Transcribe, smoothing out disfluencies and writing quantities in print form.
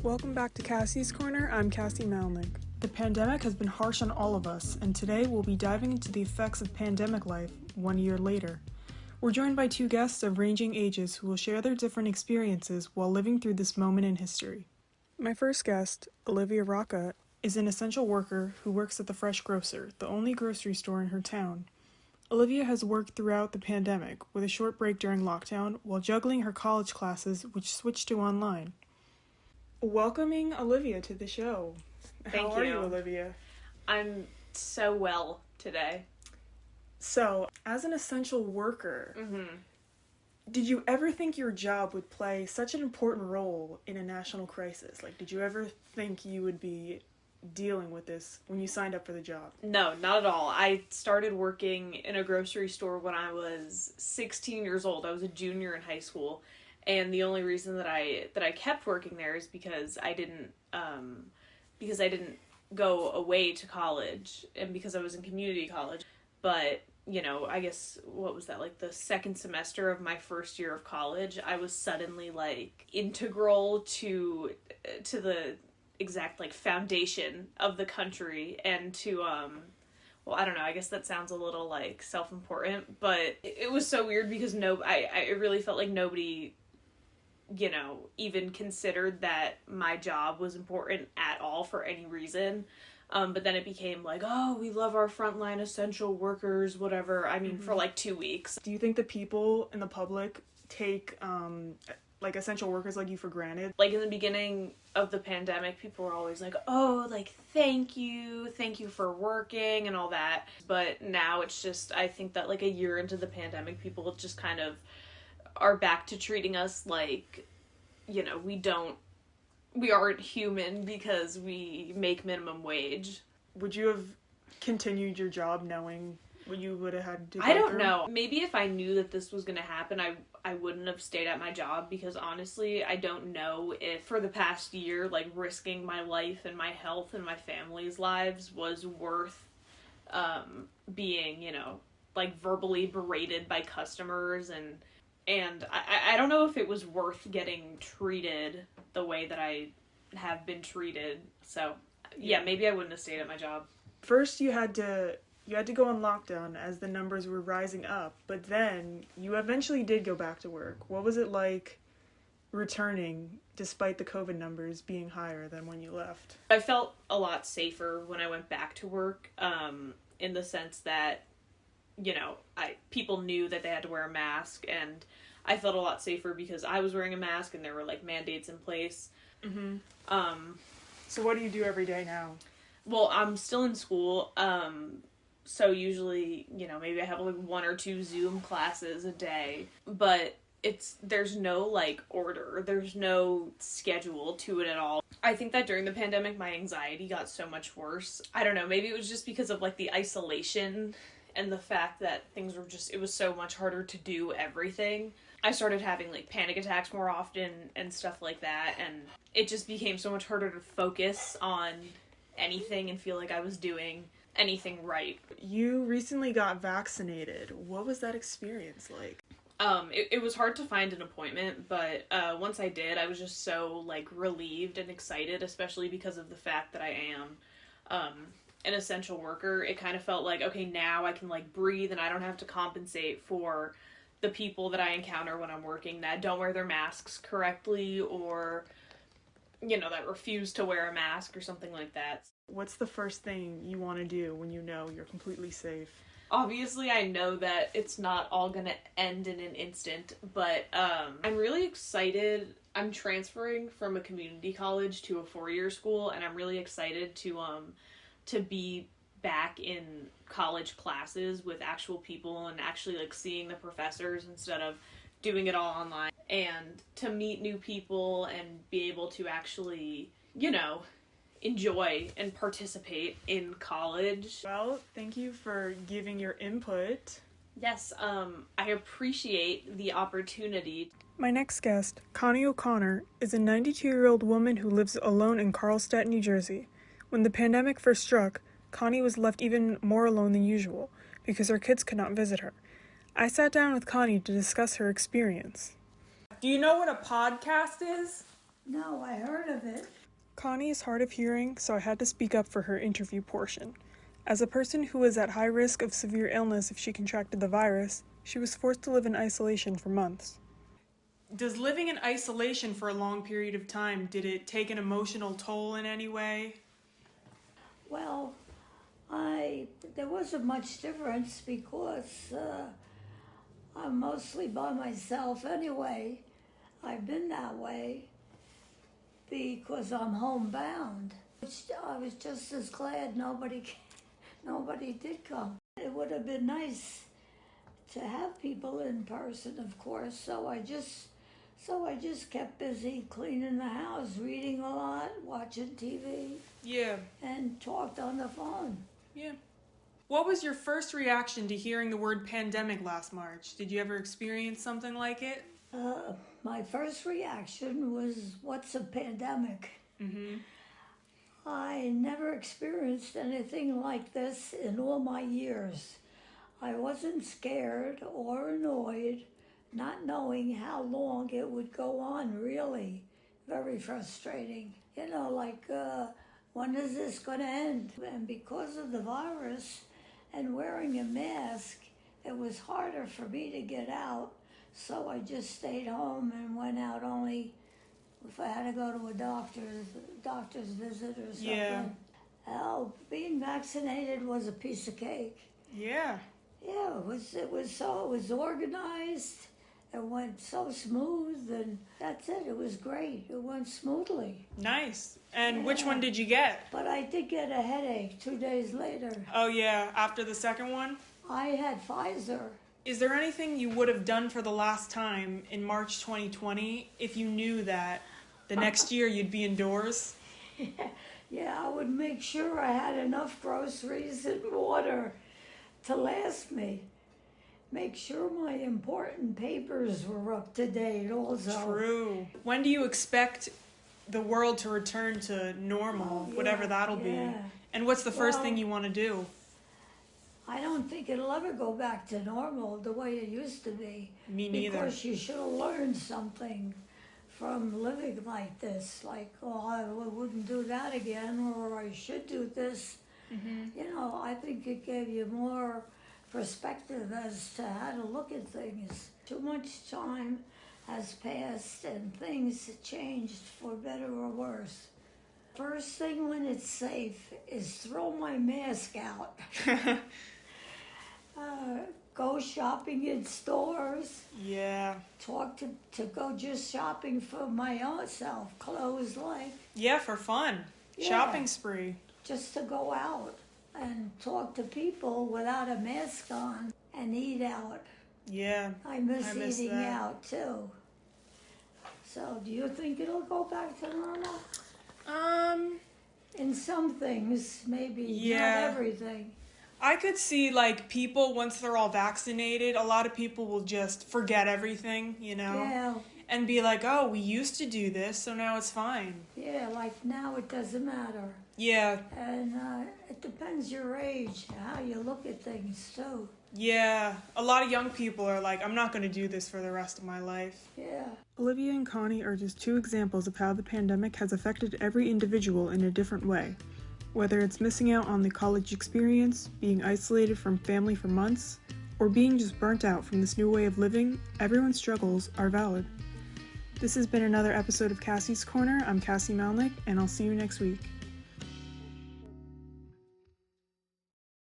Welcome back to Cassie's Corner. I'm Cassandra Mallnick. The pandemic has been harsh on all of us, and today we'll be diving into the effects of pandemic life 1 year later. We're joined by two guests of ranging ages who will share their different experiences while living through this moment in history. My first guest, Olivia Rocca, is an essential worker who works at the Fresh Grocer, the only grocery store in her town. Olivia has worked throughout the pandemic, with a short break during lockdown, while juggling her college classes, which switched to online. Welcoming Olivia to the show. How are you, Olivia? I'm so well today. So, as an essential worker, did you ever think your job would play such an important role in a national crisis? Like, did you ever think you would be dealing with this when you signed up for the job? No, not at all. I started working in a grocery store when I was 16 years old. I was a junior in high school. And the only reason that I kept working there is because I didn't go away to college and because I was in community college. But, you know, I guess, what was that, like the second semester of my first year of college, I was suddenly like integral to the exact like foundation of the country and to well, I don't know, I guess that sounds a little like self-important, but it was so weird because I really felt like nobody, you know, even considered that my job was important at all for any reason. But then it became like, oh, we love our frontline essential workers, whatever. I mean, for like 2 weeks. Do you think the people in the public take, like, essential workers like you for granted? Like, in the beginning of the pandemic, people were always like, oh, like, thank you for working and all that. But now it's just, I think that like a year into the pandemic, people just kind of are back to treating us like, you know, we aren't human because we make minimum wage. Would you have continued your job knowing what you would have had to go I don't through? know. Maybe if I knew that this was going to happen, I wouldn't have stayed at my job because honestly, I don't know if for the past year, like risking my life and my health and my family's lives was worth being, you know, like verbally berated by customers and I don't know if it was worth getting treated the way that I have been treated. So, yeah, maybe I wouldn't have stayed at my job. First, you had to go on lockdown as the numbers were rising up, but then you eventually did go back to work. What was it like returning despite the COVID numbers being higher than when you left? I felt a lot safer when I went back to work, in the sense that, you know, people knew that they had to wear a mask, and I felt a lot safer because I was wearing a mask and there were like mandates in place. So what do you do every day now? Well, I'm still in school, so usually, you know, maybe I have like 1 or 2 Zoom classes a day, but there's no like order, there's no schedule to it at all. I think that during the pandemic, my anxiety got so much worse. I don't know, maybe it was just because of like the isolation and the fact that it was so much harder to do everything. I started having like panic attacks more often and stuff like that, and it just became so much harder to focus on anything and feel like I was doing anything right. You recently got vaccinated. What was that experience like? It was hard to find an appointment, but once I did, I was just so like relieved and excited, especially because of the fact that I am an essential worker. It kind of felt like, okay, now I can like breathe and I don't have to compensate for the people that I encounter when I'm working that don't wear their masks correctly or, you know, that refuse to wear a mask or something like that. What's the first thing you want to do when you know you're completely safe? Obviously, I know that it's not all gonna end in an instant, but I'm really excited. I'm transferring from a community college to a 4-year school, and I'm really excited to be back in college classes with actual people and actually like seeing the professors instead of doing it all online, and to meet new people and be able to actually, you know, enjoy and participate in college. Well, thank you for giving your input. Yes, I appreciate the opportunity. My next guest, Connie O'Connor, is a 92-year-old woman who lives alone in Carlstadt, New Jersey. When the pandemic first struck, Connie was left even more alone than usual because her kids could not visit her. I sat down with Connie to discuss her experience. Do you know what a podcast is? No, I heard of it. Connie is hard of hearing, so I had to speak up for her interview portion. As a person who was at high risk of severe illness if she contracted the virus, she was forced to live in isolation for months. Does living in isolation for a long period of time, did it take an emotional toll in any way? Well, there wasn't much difference because I'm mostly by myself anyway. I've been that way because I'm homebound. I was just as glad nobody did come. It would have been nice to have people in person, of course. So I just kept busy cleaning the house, reading a lot, watching TV. Yeah. And talked on the phone. Yeah. What was your first reaction to hearing the word pandemic last March? Did you ever experience something like it? My first reaction was, what's a pandemic? Mm-hmm. I never experienced anything like this in all my years. I wasn't scared or annoyed, not knowing how long it would go on, really. Very frustrating. When is this going to end? And because of the virus and wearing a mask, it was harder for me to get out. So I just stayed home and went out only if I had to go to a doctor's visit or something. Yeah. Being vaccinated was a piece of cake. Yeah. Yeah, it was organized. It went so smooth, and that's it. It was great. It went smoothly. Nice. And which one did you get? But I did get a headache 2 days later. Oh yeah, after the second one? I had Pfizer. Is there anything you would have done for the last time in March 2020 if you knew that the next year you'd be indoors? Yeah, I would make sure I had enough groceries and water to last me. Make sure my important papers were up to date also. True. When do you expect the world to return to normal, whatever that'll be? And what's the first thing you want to do? I don't think it'll ever go back to normal the way it used to be. Me neither. Because you should have learned something from living like this. Like, I wouldn't do that again, or I should do this. Mm-hmm. I think it gave you more perspective as to how to look at things. Too much time has passed and things changed for better or worse. First thing when it's safe is throw my mask out. Go shopping in stores. Yeah. Talk to go just shopping for my own self, clothes like. Yeah, for fun. Yeah. Shopping spree. Just to go out and talk to people without a mask on and eat out. Yeah. I miss eating out too. So do you think it'll go back to normal? In some things, maybe. Yeah. Not everything. I could see, people, once they're all vaccinated, a lot of people will just forget everything, Yeah. And be like, oh, we used to do this, so now it's fine. Yeah, now it doesn't matter. Yeah. And it depends your age, how you look at things, too. Yeah. A lot of young people are like, I'm not going to do this for the rest of my life. Yeah. Olivia and Connie are just two examples of how the pandemic has affected every individual in a different way. Whether it's missing out on the college experience, being isolated from family for months, or being just burnt out from this new way of living, everyone's struggles are valid. This has been another episode of Cassie's Corner. I'm Cassie Mallnick, and I'll see you next week.